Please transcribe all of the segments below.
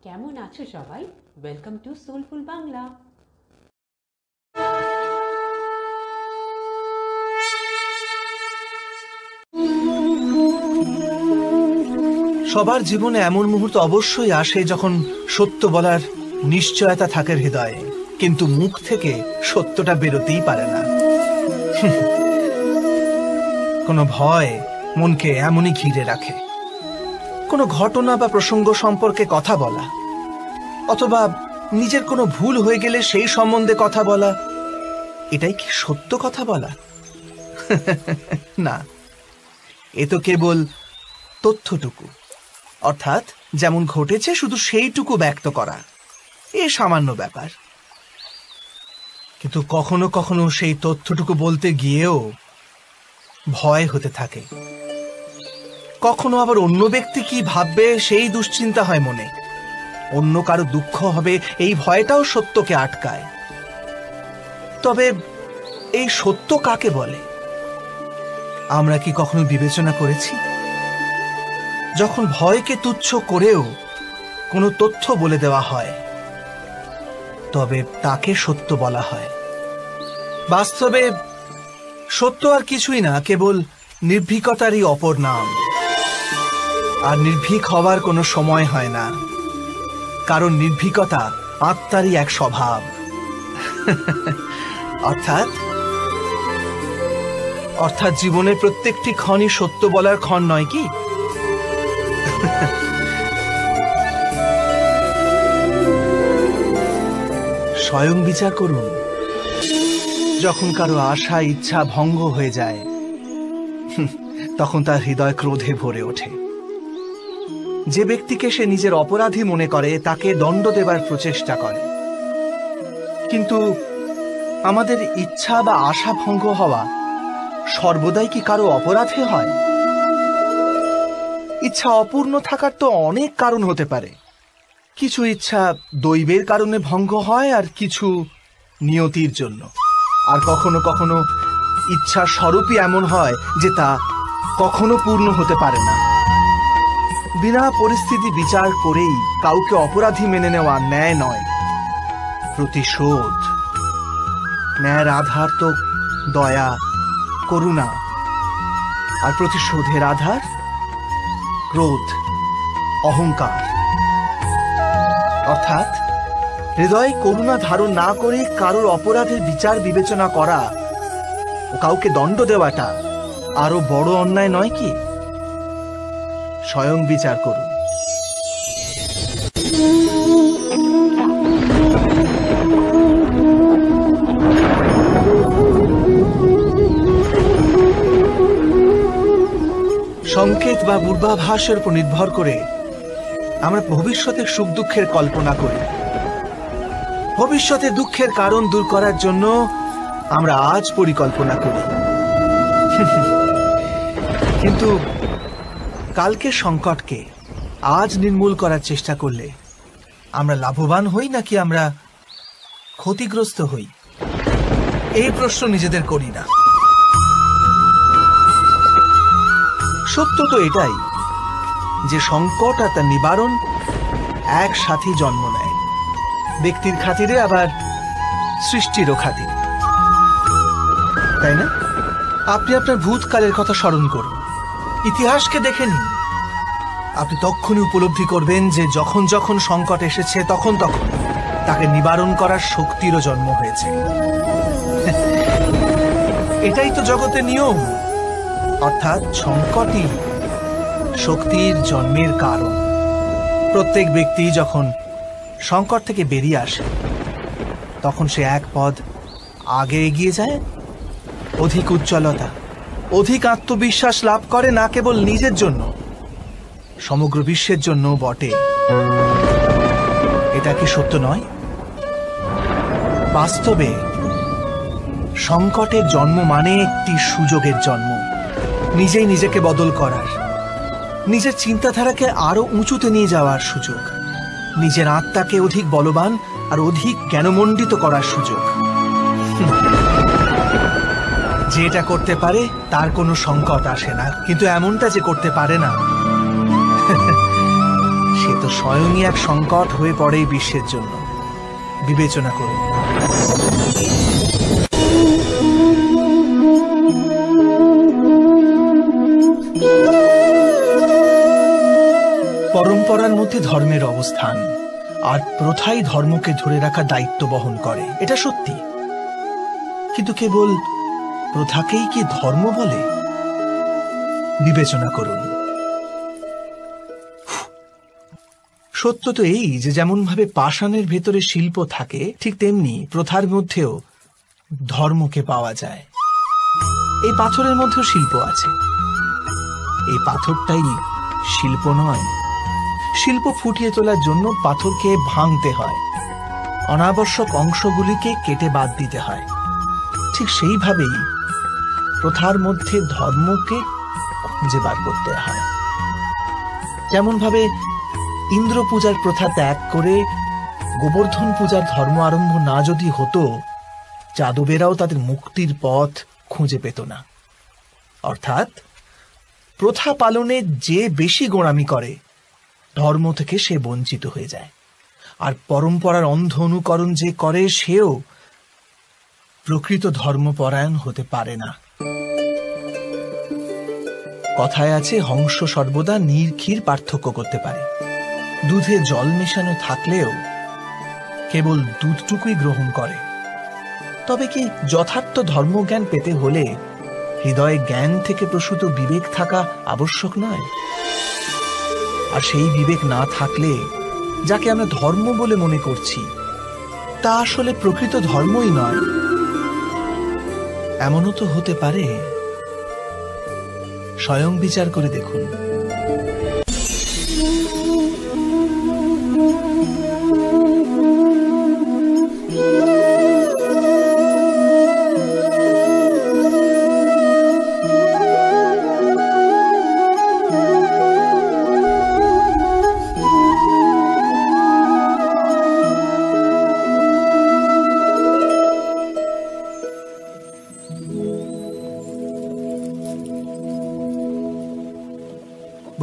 কেমন আছো সবাই? Welcome to soulful Bangla. সবার জীবনে এমন মুহূর্ত অবশ্যই আসে যখন সত্য বলার নিশ্চয়তা থাকে হৃদয়ে, কিন্তু মুখ থেকে সত্যটা বেরোতেই পারে না। কোনো ভয় মনকে এমনই ঘিরে রাখে। কোনো ঘটনা বা প্রসঙ্গ সম্পর্কে কথা বলা, অথবা নিজের কোনো ভুল হয়ে গেলে সেই সম্বন্ধে কথা বলা, এটাই কি সত্য কথা বলা? না, এ তো কেবল তথ্যটুকু, অর্থাৎ যেমন ঘটেছে শুধু সেইটুকু ব্যক্ত করা। এ সামান্য ব্যাপার। কিন্তু কখনো কখনো সেই তথ্যটুকু বলতে গিয়েও ভয় হতে থাকে। কখনো আবার অন্য ব্যক্তি কি ভাববে সেই দুশ্চিন্তা হয় মনে। অন্য কারো দুঃখ হবে এই ভয়টাও সত্যকে আটকায়। তবে এই সত্য কাকে বলে আমরা কি কখনো বিবেচনা করেছি? যখন ভয়কে তুচ্ছ করেও কোনো তথ্য বলে দেওয়া হয়, তবে তাকে সত্য বলা হয়। বাস্তবে সত্য আর কিছুই না, কেবল নির্ভীকতারই অপর নাম। আর নির্ভীক হওয়ার কোনো সময় হয় না, কারণ নির্ভীকতা আত্মারই এক স্বভাব। অর্থাৎ জীবনের প্রত্যেকটি ক্ষণই সত্য বলার ক্ষণ নয় কি? স্বয়ং বিচার করুন। যখন কারো আশা ইচ্ছা ভঙ্গ হয়ে যায়, তখন তার হৃদয় ক্রোধে ভরে ওঠে। যে ব্যক্তিকে সে নিজের অপরাধী মনে করে তাকে দণ্ড দেবার প্রচেষ্টা করে। কিন্তু আমাদের ইচ্ছা বা আশা ভঙ্গ হওয়া সর্বদাই কি কারো অপরাধে হয়? ইচ্ছা অপূর্ণ থাকার তো অনেক কারণ হতে পারে। কিছু ইচ্ছা দৈবের কারণে ভঙ্গ হয়, আর কিছু নিয়তির জন্য। আর কখনো কখনো ইচ্ছা স্বরূপই এমন হয় যে তা কখনো পূর্ণ হতে পারে না। বিনা পরিস্থিতি বিচার করেই কাউকে অপরাধী মেনে নেওয়া ন্যায় নয়, প্রতিশোধ। ন্যায়ের আধার তো দয়া, করুণা, আর প্রতিশোধের আধার ক্রোধ, অহংকার। অর্থাৎ হৃদয়ে করুণা ধারণ না করে কারোর অপরাধের বিচার বিবেচনা করা ও কাউকে দণ্ড দেওয়াটা আরো বড় অন্যায় নয় কি? স্বয়ং বিচার করুন। সংকেত বা পূর্বাভাসের উপর নির্ভর করে আমরা ভবিষ্যতের সুখ দুঃখের কল্পনা করি। ভবিষ্যতে দুঃখের কারণ দূর করার জন্য আমরা আজ পরিকল্পনা করি। কিন্তু কালকের সংকটকে আজ নির্মূল করার চেষ্টা করলে আমরা লাভবান হই নাকি আমরা ক্ষতিগ্রস্ত হই? এই প্রশ্ন নিজেদের করি না। সত্য তো এটাই যে সংকট আর তার নিবারণ একসাথে জন্ম নেয়, ব্যক্তির খাতিরে আবার সৃষ্টিরও খাতিরে, তাই না? আপনি আপনার ভূতকালের কথা স্মরণ করুন, ইতিহাসকে দেখে নিন। আপনি তখনই উপলব্ধি করবেন যে যখন যখন সংকট এসেছে তখন তখন তাকে নিবারণ করার শক্তিরও জন্ম হয়েছে। এটাই তো জগতের নিয়ম। অর্থাৎ সংকটই শক্তির জন্মের কারণ। প্রত্যেক ব্যক্তি যখন সংকট থেকে বেরিয়ে আসে তখন সে এক পদ আগে এগিয়ে যায়, অধিক উজ্জ্বলতা, অধিক আত্মবিশ্বাস লাভ করে, না কেবল নিজের জন্য, সমগ্র বিশ্বের জন্য বটে। এটা কি সত্য নয়? বাস্তবে সংকটের জন্ম মানে একটি সুযোগের জন্ম, নিজেই নিজেকে বদল করার, নিজের চিন্তাধারাকে আরো উঁচুতে নিয়ে যাওয়ার সুযোগ, নিজের আত্মাকে অধিক বলবান আর অধিক জ্ঞানমণ্ডিত করার সুযোগ। যে এটা করতে পারে তার কোনো সংকট আসে না, কিন্তু এমনটা যে করতে পারে না সে তো স্বয়ংই এক সংকট হয়ে পড়ে এই বিশ্বের জন্য। বিবেচনা করুন। পরম্পরার মধ্যে ধর্মের অবস্থান, আর প্রথাই ধর্মকে ধরে রাখা দায়িত্ব বহন করে, এটা সত্যি। কিন্তু কেবল প্রথাকেই কি ধর্ম বলে? বিবেচনা করুন। সত্য তো এই যে যেমন ভাবে পাষাণের ভেতরে শিল্প থাকে, ঠিক তেমনি প্রথার মধ্যেও ধর্মকে পাওয়া যায়। এই পাথরের মধ্যেও শিল্প আছে। এই পাথরটাই শিল্প নয়। শিল্প ফুটিয়ে তোলার জন্য পাথরকে ভাঙতে হয়, অনাবশ্যক অংশগুলিকে কেটে বাদ দিতে হয়। ঠিক সেইভাবেই প্রথার মধ্যে ধর্মকে খুঁজে বার করতে হয়। যেমন ভাবে ইন্দ্র পূজার প্রথা ত্যাগ করে গোবর্ধন পূজার ধর্ম আরম্ভ না যদি হতো, যাদবেরাও তাদের মুক্তির পথ খুঁজে পেত না। অর্থাৎ প্রথা পালনে যে বেশি গোঁড়ামি করে, ধর্ম থেকে সে বঞ্চিত হয়ে যায়। আর পরম্পরার অন্ধ অনুকরণ যে করে, সেও প্রকৃত ধর্মপরায়ণ হতে পারে না। কথায় আছে, হংস সর্বদা নীর ক্ষীর পার্থক্য করতে পারে। দুধে জল মেশানো থাকলেও কেবল দুধটুকুই গ্রহণ করে। তবে কি যথার্থ ধর্মজ্ঞান পেতে হলে হৃদয়ে জ্ঞান থেকে প্রসূত বিবেক থাকা আবশ্যক নয়? আর সেই বিবেক না থাকলে যাকে আমরা ধর্ম বলে মনে করছি, তা আসলে প্রকৃত ধর্মই নয়। এমনও তো হতে পারে। স্বয়ং বিচার করে দেখুন।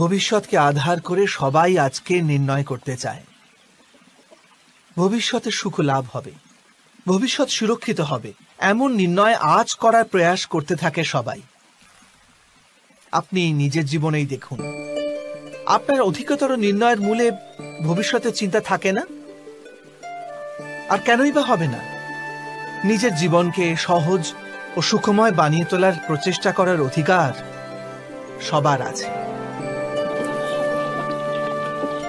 ভবিষ্যৎকে আধার করে সবাই আজকে নির্ণয় করতে চায়। ভবিষ্যতে সুখ লাভ হবে, ভবিষ্যৎ সুরক্ষিত হবে, এমন নির্ণয় আজ করার প্রয়াস করতে থাকে সবাই। আপনি নিজের জীবনেই দেখুন, আপনার অধিকতর নির্ণয়ের মূলে ভবিষ্যতের চিন্তা থাকে না। আর কেনই বা হবে না? নিজের জীবনকে সহজ ও সুখময় বানিয়ে তোলার প্রচেষ্টা করার অধিকার সবার আছে।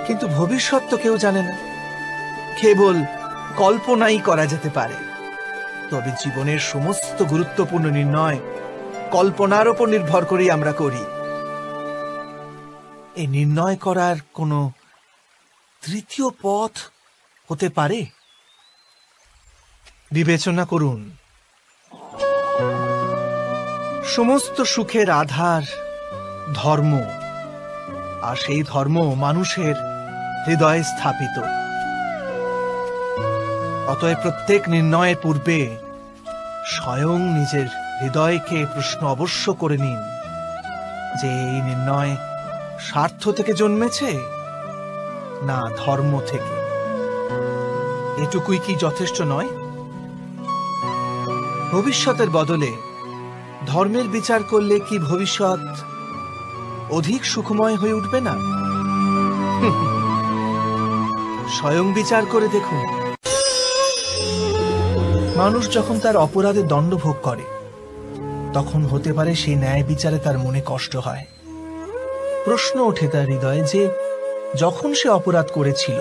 কিন্তু ভবিষ্যৎ তো কেউ জানে না, কেবল কল্পনাই করা যেতে পারে। তবে জীবনের সমস্ত গুরুত্বপূর্ণ নির্ণয় কল্পনার উপর নির্ভর করেই আমরা করি। এই নির্ণয় করার কোনো তৃতীয় পথ হতে পারে? বিবেচনা করুন। সমস্ত সুখের আধার ধর্ম, আর সেই ধর্ম মানুষের হৃদয়ে স্থাপিত। অতএব প্রত্যেক নির্ণয়ের পূর্বে স্বয়ং নিজের হৃদয়কে প্রশ্ন অবশ্য করে নিন যে এই নির্ণয় স্বার্থ থেকে জন্মেছে না ধর্ম থেকে। এটুকুই কি যথেষ্ট নয়? ভবিষ্যতের বদলে ধর্মের বিচার করলে কি ভবিষ্যৎ অধিক সুখময় হয়ে উঠবে না? স্বয়ং বিচার করে দেখুন। মানুষ যখন তার অপরাধে দণ্ড ভোগ করে, তখন হতে পারে সেই ন্যায় বিচারে তার মনে কষ্ট হয়। প্রশ্ন ওঠে তার হৃদয়ে যে যখন সে অপরাধ করেছিল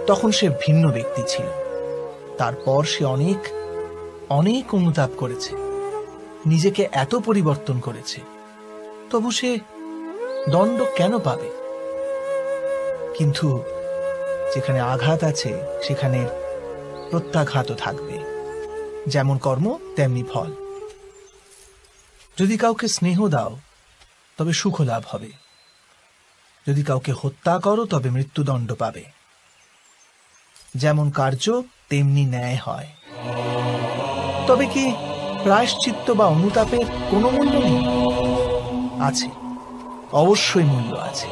তখন সে ভিন্ন ব্যক্তি ছিল। তারপর সে অনেক অনেক অনুতাপ করেছে, নিজেকে এত পরিবর্তন করেছে, তবু সে দণ্ড কেন পাবে? কিন্তু যেখানে আঘাত আছে সেখানে প্রত্যাঘাতও থাকবে। যেমন কর্ম তেমনি ফল। যদি কাউকে স্নেহ দাও তবে সুখ লাভ হবে, যদি কাউকে হত্যা করো তবে মৃত্যুদণ্ড পাবে। যেমন কার্য তেমনি ন্যায় হয়। তবে কি প্রায়শ্চিত্ত বা অনুতাপের কোনো মূল্য নেই? আছে, অবশ্যই মূল্য আছে।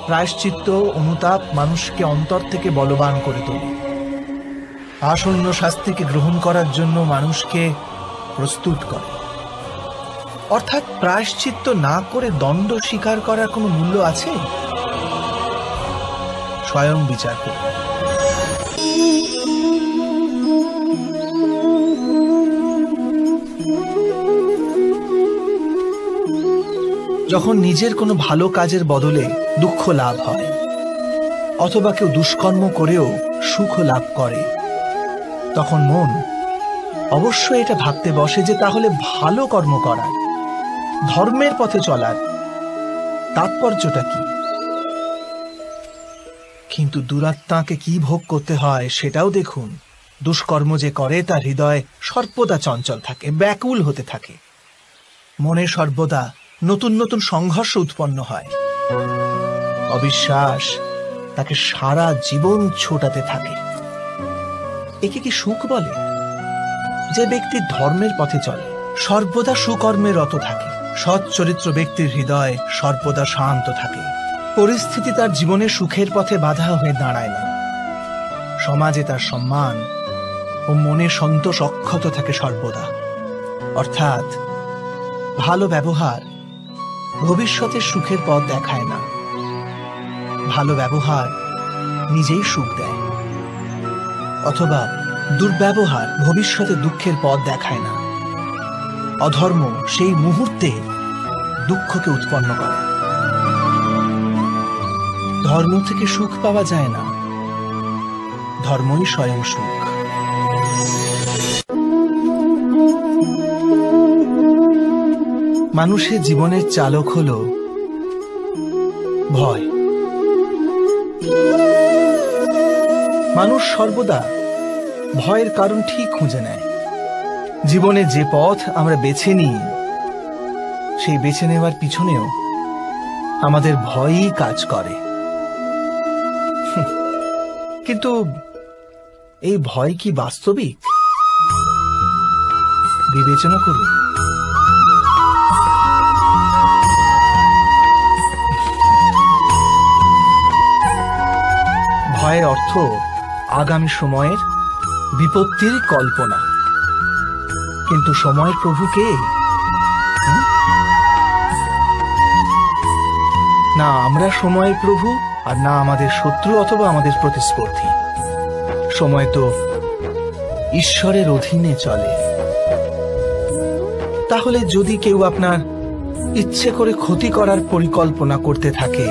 প্রায়শ্চিত্ত অনুতাপ মানুষকে অন্তর থেকে বলবান করে তোলে। আসন্ন শাস্তিকে গ্রহণ করার জন্য মানুষকে প্রস্তুত করে। অর্থাৎ প্রায়শ্চিত্ত না করে দণ্ড স্বীকার করার কোনো মূল্য আছে? স্বয়ং বিচার করুন। যখন নিজের কোনো ভালো কাজের বদলে দুঃখ লাভ হয়, অথবা কেউ দুষ্কর্ম করেও সুখ লাভ করে, তখন মন অবশ্যই এটা ভাবতে বসে যে তাহলে ভালো কর্ম করার, ধর্মের পথে চলার তাৎপর্যটা কি? কিন্তু দুরাত্মাকে কি ভোগ করতে হয় সেটাও দেখুন। দুষ্কর্ম যে করে তার হৃদয় সর্বদা চঞ্চল থাকে, ব্যাকুল হতে থাকে। মনে সর্বদা নতুন নতুন সংঘর্ষ উৎপন্ন হয়। অবিশ্বাস তাকে সারা জীবন ছোটাতে থাকে। একে কি সুখ বলে? যে ব্যক্তি ধর্মের পথে চলে, সর্বদা সুকর্মে রত থাকে, সৎ চরিত্র ব্যক্তির হৃদয় সর্বদা শান্ত থাকে। পরিস্থিতি তার জীবনে সুখের পথে বাধা হয়ে দাঁড়ায় না। সমাজে তার সম্মান ও মনে সন্তোষ অক্ষত থাকে সর্বদা। অর্থাৎ ভালো ব্যবহার ভবিষ্যতের সুখের পথ দেখায় না। ভালো ব্যবহার নিজেই সুখ দেয়, অথবা দুর্ব্যবহার ভবিষ্যতে দুঃখের পথ দেখায় না। অধর্ম সেই মুহূর্তে দুঃখকে উৎপন্ন করে। ধর্ম থেকে সুখ পাওয়া যায় না, ধর্মই স্বয়ং সুখ। মানুষের জীবনের চালক হল ভয়। মানুষ সর্বদা ভয়ের কারণ ঠিক খুঁজে নেয়। জীবনে যে পথ আমরা বেছে নিই, সেই বেছে নেওয়ার পিছনেও আমাদের ভয়ই কাজ করে। কিন্তু এই ভয় কি বাস্তবিক? বিবেচনা করুন। ভয়ের অর্থ আগামী সময়ের বিপত্তির কল্পনা। কিন্তু সময়ের প্রভু কে? না আমরা সময়ের প্রভু, আর না আমাদের শত্রু অথবা আমাদের প্রতিস্পর্ধী। সময় তো ঈশ্বরের অধীনে চলে। তাহলে যদি কেউ আপনার ইচ্ছে করে ক্ষতি করার পরিকল্পনা করতে থাকে,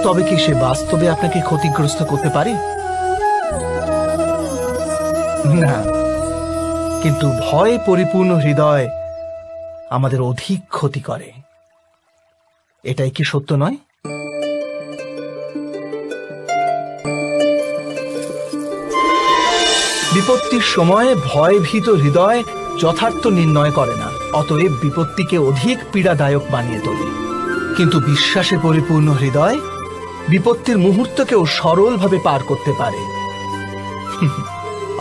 তবে কি সে বাস্তবে আপনাকে ক্ষতিগ্রস্ত করতে পারে? না। কিন্তু ভয়ে পরিপূর্ণ হৃদয় আমাদের অধিক ক্ষতি করে। এটাই কি সত্য নয়? বিপত্তির সময় ভয়ভীত হৃদয় যথার্থ নির্ণয় করে না, অতএব বিপত্তিকে অধিক পীড়াদায়ক বানিয়ে তোলে। কিন্তু বিশ্বাসে পরিপূর্ণ হৃদয় বিপত্তির মুহূর্তকেও সরলভাবে পার করতে পারে।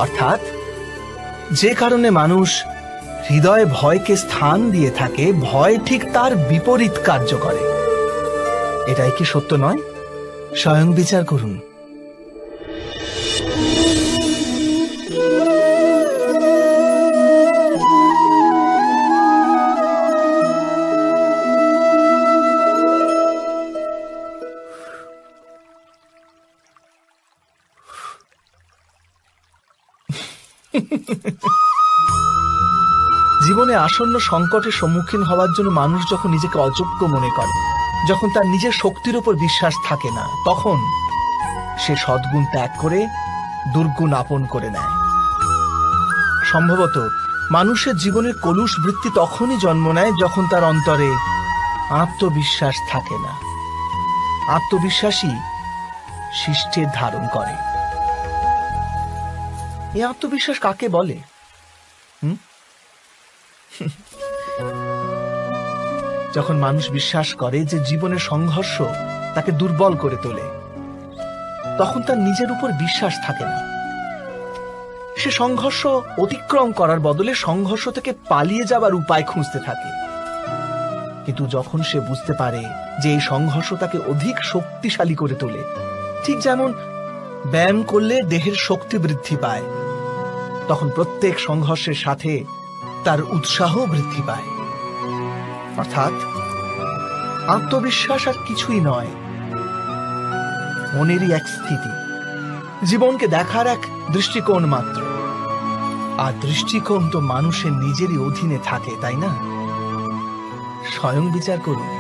অর্থাৎ যে কারণে মানুষ হৃদয়ে ভয়কে স্থান দিয়ে থাকে, ভয় ঠিক তার বিপরীত কার্য করে। এটাই কি সত্য নয়? স্বয়ং বিচার করুন। জীবনে আসন্ন সংকটের সম্মুখীন হওয়ার জন্য মানুষ যখন নিজেকে অযোগ্য মনে করে, যখন তার নিজের শক্তির উপর বিশ্বাস থাকে না, তখন সে সদ্গুণ ত্যাগ করে দুর্গুণ আপন করে নেয়। সম্ভবত মানুষের জীবনের কলুষ বৃত্তি তখনই জন্ম নেয় যখন তার অন্তরে আত্মবিশ্বাস থাকে না। আত্মবিশ্বাসী শিষ্টের ধারণ করে। এই আত্মবিশ্বাস কাকে বলে? যখন মানুষ বিশ্বাস করে যে জীবনের সংঘর্ষ তাকে দুর্বল করে তোলে, তখন তার নিজের উপর বিশ্বাস থাকে না। সে সংঘর্ষ অতিক্রম করার বদলে সংঘর্ষ থেকে পালিয়ে যাবার উপায় খুঁজতে থাকে। কিন্তু যখন সে বুঝতে পারে যে এই সংঘর্ষ তাকে অধিক শক্তিশালী করে তোলে, ঠিক যেমন ব্যায়াম করলে দেহের শক্তি বৃদ্ধি পায়, তখন প্রত্যেক সংঘর্ষের সাথে তার উৎসাহ বৃদ্ধি পায়। অর্থাৎ আত্মবিশ্বাস আর কিছুই নয়, মনেরই এক স্থিতি, জীবনকে দেখার এক দৃষ্টিকোণ মাত্র। আর দৃষ্টিকোণ তো মানুষের নিজেরই অধীনে থাকে, তাই না? স্বয়ং বিচার করুন।